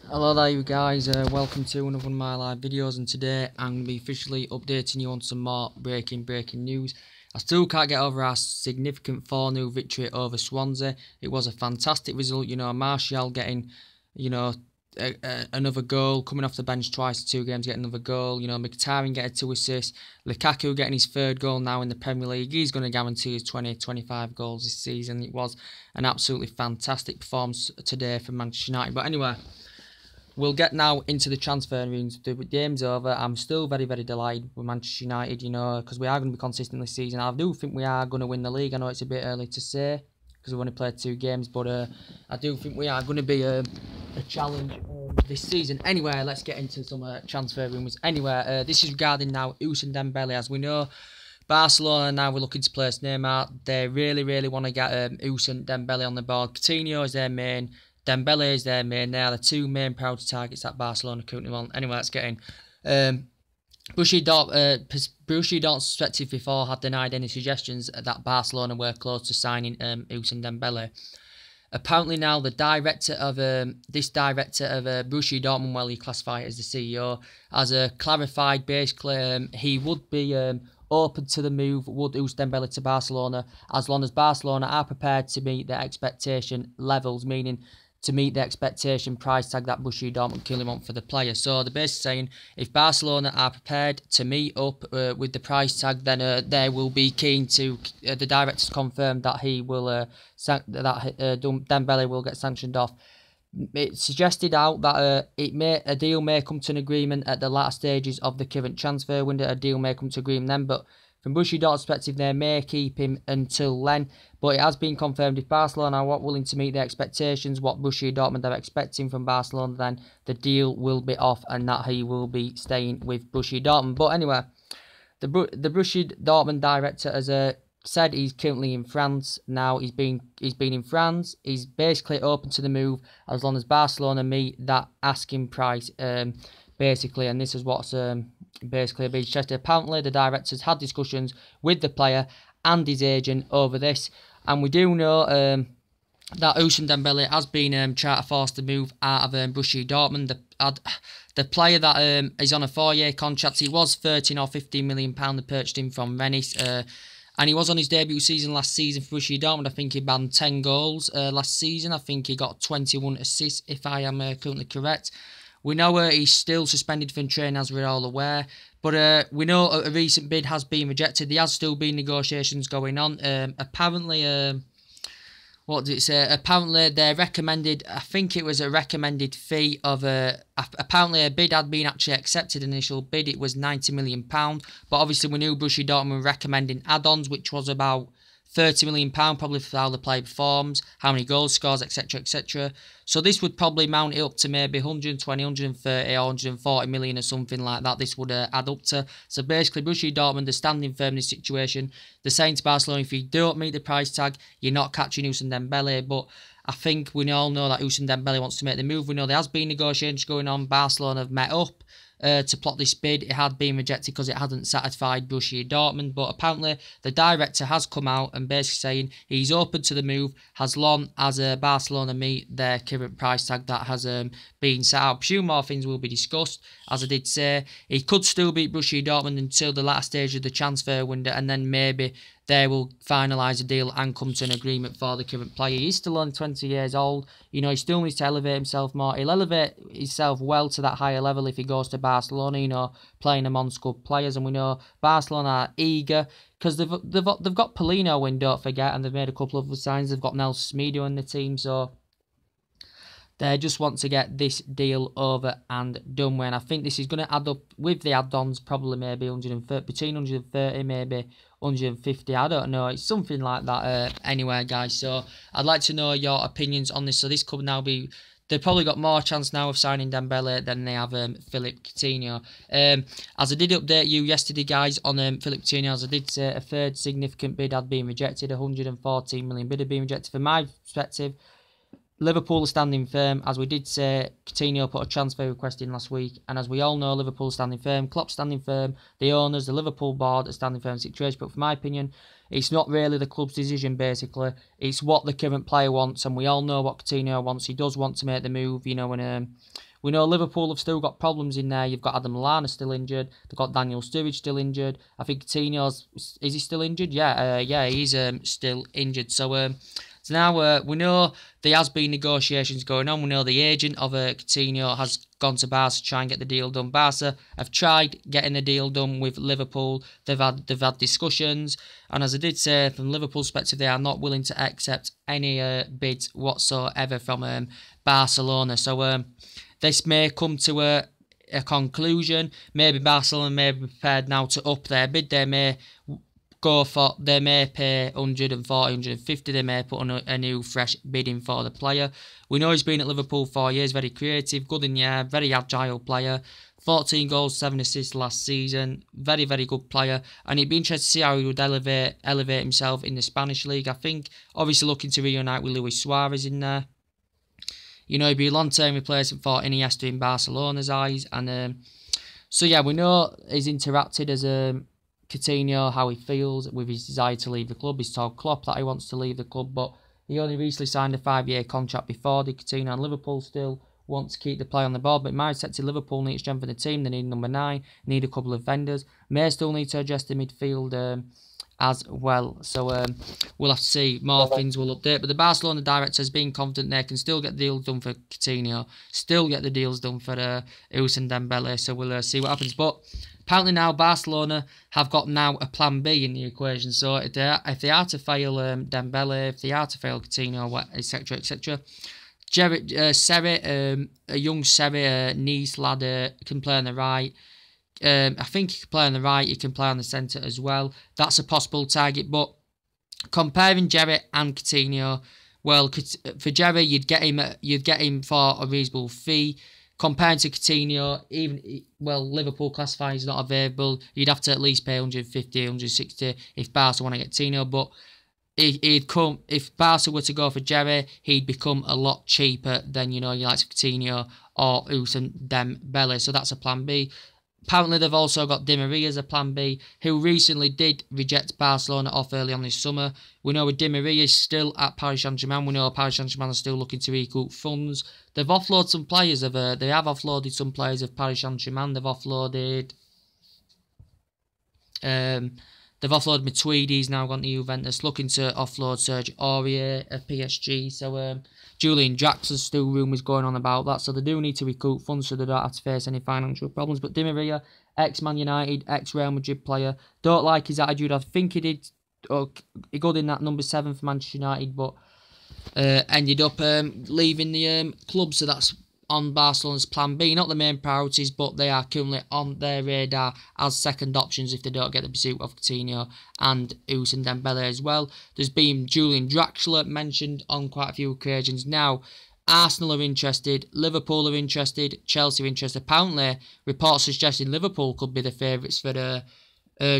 Hello there you guys, welcome to another one of my live videos, and today I'm going to be officially updating you on some more breaking news. I still can't get over our significant 4-0 victory over Swansea. It was a fantastic result, Martial getting, another goal, coming off the bench twice in 2 games, getting another goal, Mkhitaryan getting 2 assists, Lukaku getting his 3rd goal now in the Premier League. He's going to guarantee his 20-25 goals this season. It was an absolutely fantastic performance today from Manchester United. But anyway, we'll get now into the transfer rooms. The game's over. I'm still very delighted with Manchester United, because we are going to be consistent this season. I do think we are going to win the league. I know it's a bit early to say because we've only played 2 games, but I do think we are going to be a challenge this season. Anyway, let's get into some transfer rumours. Anyway, this is regarding now Dembele. As we know, Barcelona now we're looking to place Neymar. They really want to get Dembele on the board. Coutinho is their main. Dembele is their main. They are the 2 main priority targets that Barcelona currently want. Anyway, let's get in. Borussia Dortmund's perspective before had denied any suggestions that Barcelona were close to signing Dembele. Apparently now the director of Borussia Dortmund, well, he classified as the CEO, has clarified basically he would be open to the move, would Dembele to Barcelona, as long as Barcelona are prepared to meet their expectation levels, meaning to meet the expectation price tag that Borussia Dortmund currently want for the player. So they're basically saying if Barcelona are prepared to meet up with the price tag, then they will be keen to. The directors confirmed that he will Dembele will get sanctioned off. It suggested out that a deal may come to an agreement at the latter stages of the current transfer window. A deal may come to agreement then, but from Borussia Dortmund's perspective, they may keep him until then. But it has been confirmed if Barcelona are willing to meet their expectations, what Borussia Dortmund are expecting from Barcelona, then the deal will be off and that he will be staying with Borussia Dortmund. But anyway, the Borussia Dortmund director has said he's currently in France now. He's been in France. He's basically open to the move as long as Barcelona meet that asking price, basically. And this is what's basically being suggested. Apparently, the directors had discussions with the player and his agent over this, and we do know that Dembele has been trying to force the move out of Borussia Dortmund. The player that is on a 4-year contract, he was 13 or 15 million pound. They purchased him from Rennes, and he was on his debut season last season for Borussia Dortmund. I think he banned 10 goals last season. I think he got 21 assists, if I am currently correct. We know he's still suspended from training, as we're all aware. But we know a recent bid has been rejected. There has still been negotiations going on. Apparently, what did it say? Apparently, they recommended, I think it was a recommended fee of, apparently a bid had been actually accepted, initial bid. It was £90 million. But obviously, we knew Borussia Dortmund were recommending add-ons, which was about £30 million, probably for how the player performs, how many goals scores, etc. So this would probably mount it up to maybe 120, 130 or 140 million or something like that. This would add up to. So basically, Borussia Dortmund are standing firm in this situation. They're saying to Barcelona, if you don't meet the price tag, you're not catching Dembele. But I think we all know that Dembele wants to make the move. We know there has been negotiations going on. Barcelona have met up to plot this bid. It had been rejected because it hadn't satisfied Borussia Dortmund, but apparently the director has come out and basically saying he's open to the move as long as Barcelona meet their current price tag that has been set out. A few more things will be discussed. As I did say, he could still beat Borussia Dortmund until the last stage of the transfer window, and then maybe they will finalise a deal and come to an agreement for the current player. He's still only 20 years old. He still needs to elevate himself more. He'll elevate himself well to that higher level if he goes to Barcelona, playing among squad players. And we know Barcelona are eager because they've got Polino in, don't forget, and they've made a couple of other signs. They've got Nelson Semedo in the team, so they just want to get this deal over and done with. And I think this is going to add up with the add-ons, probably maybe 130, between 130, maybe 150. I don't know. It's something like that. Anyway, guys, so I'd like to know your opinions on this. So this could now be. They've probably got more chance now of signing Dembele than they have Philippe Coutinho. As I did update you yesterday, guys, on Philippe Coutinho, as I did say, a 3rd significant bid had been rejected. 114 million bid had been rejected. From my perspective, Liverpool are standing firm. As we did say, Coutinho put a transfer request in last week, and as we all know, Liverpool standing firm, Klopp standing firm, the owners, the Liverpool board are standing firm in the situation. But for my opinion, it's not really the club's decision, basically. It's what the current player wants, and we all know what Coutinho wants. He does want to make the move, and We know Liverpool have still got problems in there. You've got Adam Lallana still injured. They've got Daniel Sturridge still injured. I think Coutinho's, is he still injured? Yeah, he's still injured. So now we know there has been negotiations going on. We know the agent of Coutinho has gone to Barca to try and get the deal done. Barca have tried getting the deal done with Liverpool. They've had discussions, and as I did say, from Liverpool's perspective, they are not willing to accept any bids whatsoever from Barcelona. So this may come to a conclusion. Maybe Barcelona may be prepared now to up their bid. They may pay 140, 150. They may put on a new fresh bidding for the player. We know he's been at Liverpool 4 years, very creative, good in the air, very agile player. 14 goals, 7 assists last season. Very, very good player. And it'd be interesting to see how he would elevate himself in the Spanish league. I think, obviously, looking to reunite with Luis Suarez in there. You know, he'd be a long-term replacement for Iniesta in Barcelona's eyes. And so, yeah, we know he's interacted as Coutinho, how he feels with his desire to leave the club. He's told Klopp that he wants to leave the club, but he only recently signed a 5-year contract before the Coutinho, and Liverpool still want to keep the player on the board. But in my set to Liverpool need to strengthen the team. They need number 9, need a couple of vendors. May still need to adjust the midfield as well. So we'll have to see. More things will update. But the Barcelona director has been confident they can still get the deals done for Coutinho, still get the deals done for Ousmane Dembele. So we'll see what happens. But apparently now Barcelona have got now a plan B in the equation. So if they are to fail Dembele, if they are to fail Coutinho, etc., etc., Serri, a young Serri, Nice lad, can play on the right. I think he can play on the right. He can play on the centre as well. That's a possible target. But comparing Gerrard and Coutinho, well, for Gerrard you'd get him for a reasonable fee. Compared to Coutinho, Liverpool classify he's not available. You'd have to at least pay 150, 160 if Barca want to get Coutinho. But if Barca were to go for Gerrard, he'd become a lot cheaper than your likes of Coutinho or Ousmane Dembele. So that's a plan B. Apparently, they've also got Di Maria as a plan B, who recently did reject Barcelona off early on this summer. We know with Di Maria still at Paris Saint-Germain. We know Paris Saint-Germain are still looking to recoup funds. They've offloaded some players they have offloaded some players of Paris Saint-Germain. They've offloaded Matuidi. He's now gone to Juventus, looking to offload Serge Aurier of PSG. So Julian Draxler's still rumours going on about that. So they do need to recoup funds so they don't have to face any financial problems. But Di Maria, ex-Man United, ex-Real Madrid player, don't like his attitude. I think he did he got in that number 7 for Manchester United, but ended up leaving the club. So that's on Barcelona's plan B. Not the main priorities, but they are currently on their radar as second options if they don't get the pursuit of Coutinho and Ousmane Dembele as well. There's been Julian Draxler mentioned on quite a few occasions. Now, Arsenal are interested, Liverpool are interested, Chelsea are interested. Apparently, reports suggesting Liverpool could be the favourites for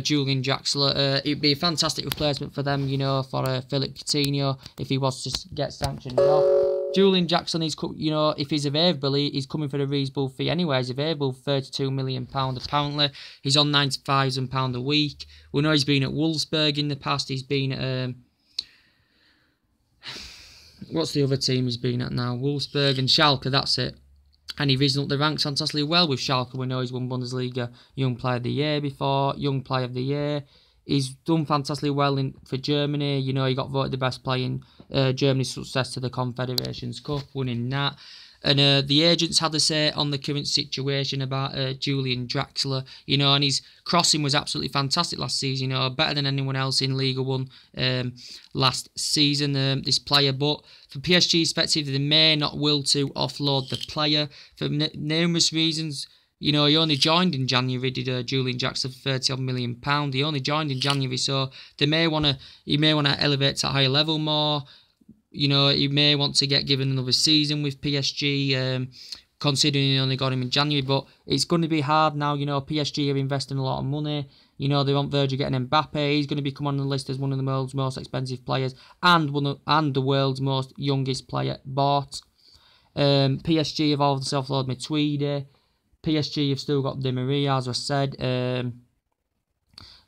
Julian Draxler. It'd be a fantastic replacement for them, for Philippe Coutinho if he was to get sanctioned off. Julian Jackson, if he's available, he's coming for a reasonable fee anyway. He's available £32 million apparently. He's on £90,000 a week. We know he's been at Wolfsburg in the past. He's been at what's the other team he's been at now? Wolfsburg and Schalke, that's it. And he's risen up the ranks fantastically well with Schalke. We know he's won Bundesliga Young Player of the Year before, Young Player of the Year. He's done fantastically well for Germany. He got voted the best player in Germany's success to the Confederations Cup, winning that. And the agents had to say on the current situation about Julian Draxler, and his crossing was absolutely fantastic last season, better than anyone else in Liga 1 last season, this player. But from PSG's perspective, they may not will to offload the player for numerous reasons. He only joined in January, did Julian Draxler for £30 million. He only joined in January, so he may want to elevate to a higher level more. He may want to get given another season with PSG, considering he only got him in January. But it's going to be hard now. PSG are investing a lot of money. They want Virgil getting Mbappe. He's going to become on the list as one of the world's most expensive players and the world's most youngest player bought. PSG have also offloaded Matuidi. PSG have still got Di Maria, as I said.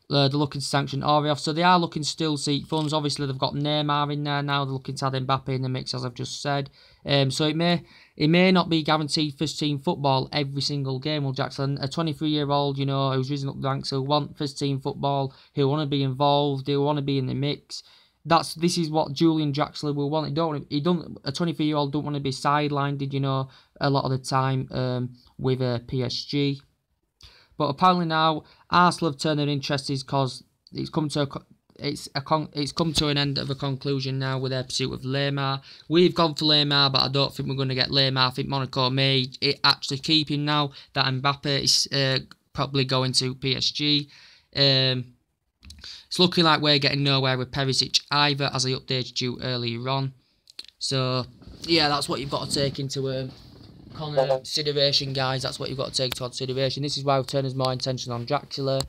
they're looking to sanction Orioff, so they are looking to still seek funds. Obviously, they've got Neymar in there now. They're looking to add Mbappe in the mix, as I've just said. So it may not be guaranteed first team football every single game. Will Jackson, a 23-year-old, who's risen up the ranks, who'll want first team football, who'll want to be involved, who'll want to be in the mix. This is what Julian Draxler will want. A 23-year-old don't want to be sidelined, a lot of the time with PSG. But apparently now Arsenal have turned their interest because it's come to an end of a conclusion now with their pursuit of Neymar. We've gone for Neymar, but I don't think we're going to get Neymar. I think Monaco may actually keep him now that Mbappe is probably going to PSG. It's looking like we're getting nowhere with Perisic either, as I updated you earlier on. So yeah, that's what you've got to take into consideration, guys. That's what you've got to take into consideration. This is why we've turned more attention on Draxler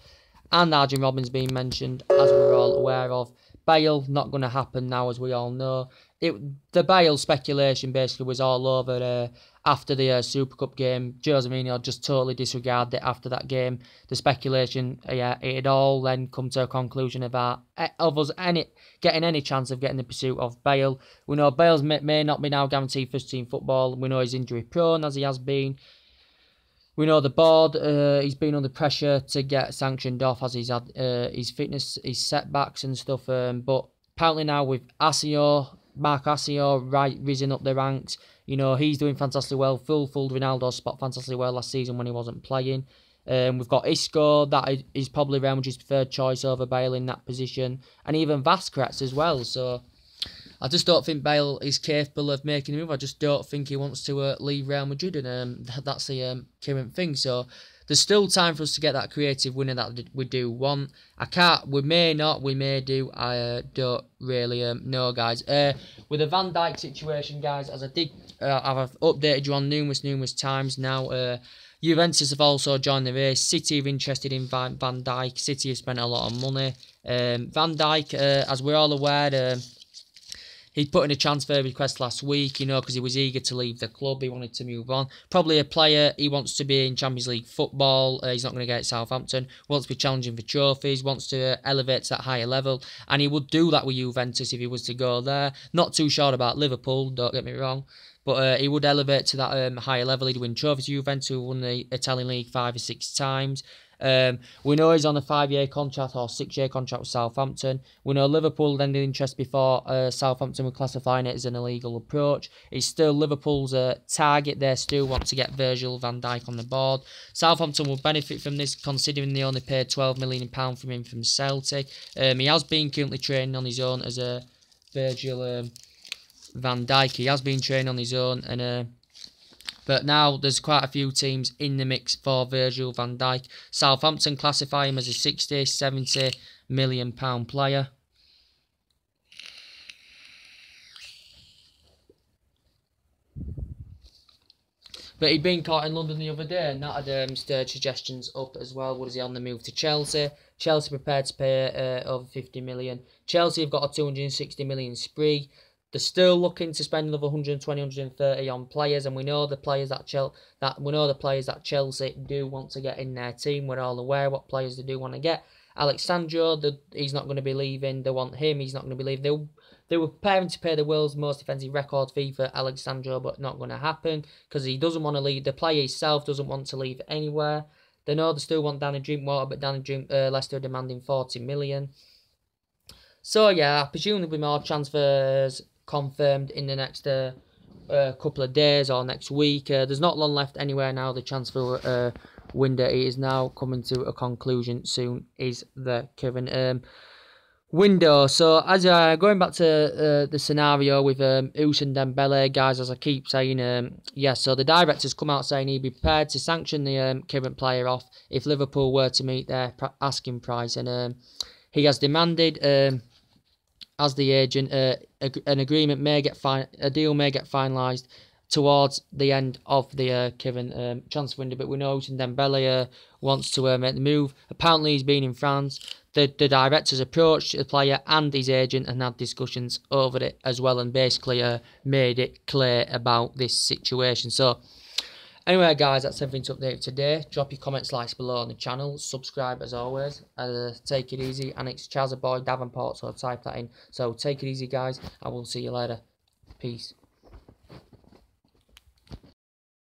and Arjen Robben's being mentioned, as we're all aware of. Bale, not going to happen now, as we all know. The Bale speculation basically was all over after the Super Cup game. Jose Mourinho just totally disregarded it after that game. The speculation, it had all then come to a conclusion of us getting any chance of getting the pursuit of Bale. We know Bale may not be now guaranteed first team football. We know he's injury prone, as he has been. We know the board, he's been under pressure to get sanctioned off, as he's had his fitness, his setbacks and stuff. But apparently now with Marc Asensio risen up the ranks, he's doing fantastically well. Fulfilled Ronaldo's spot fantastically well last season when he wasn't playing. We've got Isco, that is probably Real Madrid's preferred choice over Bale in that position. And even Vasquez as well, so I just don't think Bale is capable of making a move. I just don't think he wants to leave Real Madrid, and that's the current thing. So there's still time for us to get that creative winner that we do want. We may not, we may do. I don't really know, guys. With the Van Dijk situation, guys, as I did, I've updated you on numerous times now. Juventus have also joined the race. City are interested in Van Dijk. City have spent a lot of money. Van Dijk, as we're all aware, he put in a transfer request last week, because he was eager to leave the club. He wanted to move on. Probably a player, he wants to be in Champions League football. He's not going to get at Southampton. Wants to be challenging for trophies. Wants to elevate to that higher level. And he would do that with Juventus if he was to go there. Not too sure about Liverpool, don't get me wrong. But he would elevate to that higher level. He'd win trophies. Juventus, who won the Italian League 5 or 6 times. We know he's on a 5-year contract or 6-year contract with Southampton. We know Liverpool ended interest before Southampton were classifying it as an illegal approach. It's still Liverpool's target. They still want to get Virgil van Dijk on the board. Southampton will benefit from this, considering they only paid £12 million for him from Celtic. He has been currently training on his own as a Virgil van Dijk. He has been training on his own, and but now there's quite a few teams in the mix for Virgil van Dijk. Southampton classify him as a 60, 70 million pound player. But he'd been caught in London the other day, and that had stirred suggestions up as well. Was he on the move to Chelsea? Chelsea prepared to pay over 50 million. Chelsea have got a 260 million spree. They're still looking to spend another 120, 130 on players, and we know the players that Chelsea do want to get in their team. We're all aware what players they do want to get. Alex Sandro, he's not going to be leaving. They want him. He's not going to be leaving. They were preparing to pay the world's most defensive record fee for Alex Sandro, but not going to happen because he doesn't want to leave. The player himself doesn't want to leave anywhere. They know they still want Danny Drinkwater, but Leicester are demanding 40 million. So yeah, I presume there'll be more transfers confirmed in the next couple of days or next week. There's not long left anywhere now. The transfer window is now coming to a conclusion soon, is the current window. So as going back to the scenario with Us and Dembele, guys, as I keep saying, so the directors come out saying he'd be prepared to sanction the current player off if Liverpool were to meet their asking price, and he has demanded, as the agent, an agreement may get a deal may get finalised towards the end of the current transfer window. But we know Dembele wants to make the move. Apparently, he's been in France. The directors approached the player and his agent and had discussions over it as well, and basically made it clear about this situation. So Anyway, guys, that's everything to update today. Drop your comments, likes below on the channel. Subscribe as always. Take it easy. And it's Chaz Boy Davenport, so type that in. So take it easy, guys. I will see you later. Peace.